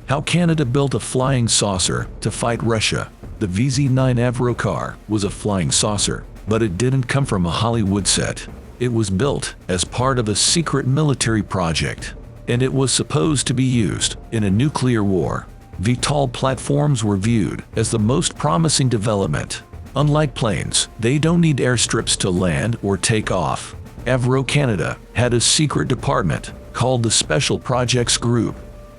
How Canada built a flying saucer to fight Russia. The VZ-9 Avrocar was a flying saucer, but it didn't come from a Hollywood set. It was built as part of a secret military project, and it was supposed to be used in a nuclear war. VTOL platforms were viewed as the most promising development. Unlike planes, they don't need airstrips to land or take off. Avro Canada had a secret department called the Special Projects Group.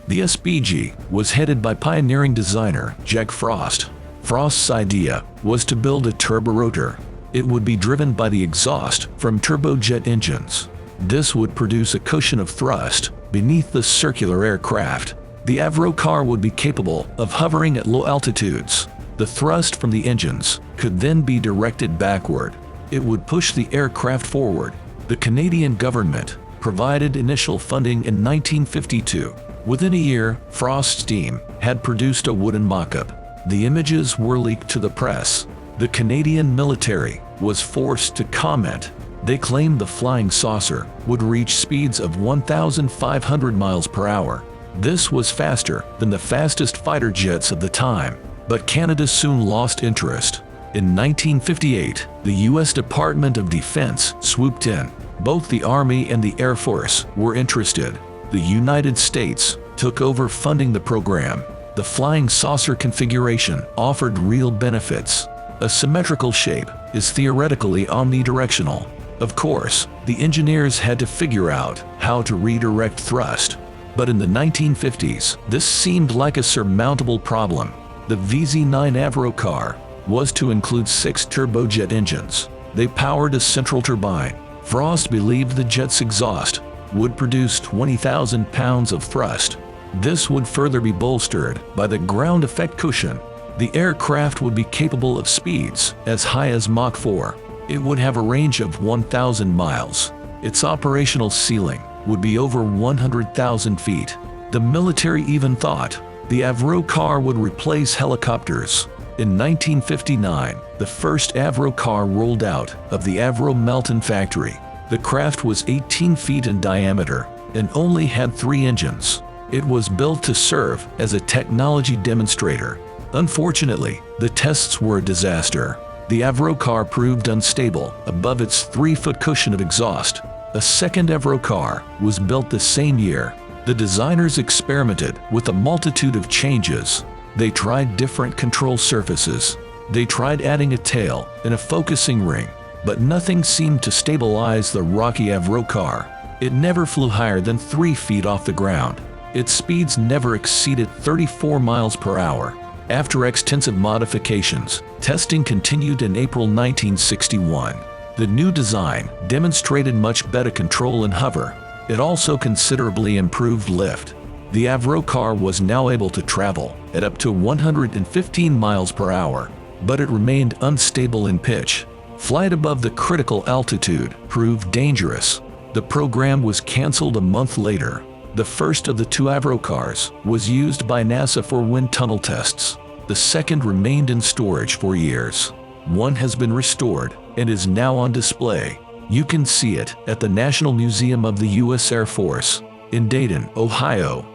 The SPG was headed by pioneering designer Jack Frost. Frost's idea was to build a turborotor. It would be driven by the exhaust from turbojet engines. This would produce a cushion of thrust beneath the circular aircraft. The Avrocar would be capable of hovering at low altitudes. The thrust from the engines could then be directed backward. It would push the aircraft forward. The Canadian government provided initial funding in 1952. Within a year, Frost's team had produced a wooden mock-up. The images were leaked to the press. The Canadian military was forced to comment. They claimed the flying saucer would reach speeds of 1,500 miles per hour. This was faster than the fastest fighter jets of the time. But Canada soon lost interest. In 1958, the U.S. Department of Defense swooped in. Both the Army and the Air Force were interested. The United States took over funding the program. The flying saucer configuration offered real benefits. A symmetrical shape is theoretically omnidirectional. Of course, the engineers had to figure out how to redirect thrust. But in the 1950s, this seemed like a surmountable problem. The VZ-9 Avrocar was to include 6 turbojet engines. They powered a central turbine. Frost believed the jet's exhaust would produce 20,000 pounds of thrust. This would further be bolstered by the ground effect cushion. The aircraft would be capable of speeds as high as Mach 4. It would have a range of 1,000 miles. Its operational ceiling would be over 100,000 feet. The military even thought the Avrocar would replace helicopters. In 1959, the first Avrocar rolled out of the Avro Melton factory. The craft was 18 feet in diameter and only had 3 engines. It was built to serve as a technology demonstrator. Unfortunately, the tests were a disaster. The Avrocar proved unstable above its 3-foot cushion of exhaust. A second Avrocar was built the same year. The designers experimented with a multitude of changes. They tried different control surfaces. They tried adding a tail and a focusing ring, but nothing seemed to stabilize the rocky Avrocar. It never flew higher than 3 feet off the ground. Its speeds never exceeded 34 miles per hour. After extensive modifications, testing continued in April 1961. The new design demonstrated much better control and hover. It also considerably improved lift. The Avrocar was now able to travel at up to 115 miles per hour, but it remained unstable in pitch. Flight above the critical altitude proved dangerous. The program was canceled a month later. The first of the 2 Avrocars was used by NASA for wind tunnel tests. The second remained in storage for years. One has been restored and is now on display. You can see it at the National Museum of the U.S. Air Force in Dayton, Ohio.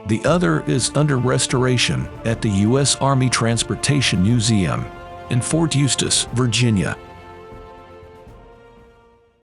The other is under restoration at the U.S. Army Transportation Museum in Fort Eustis, Virginia.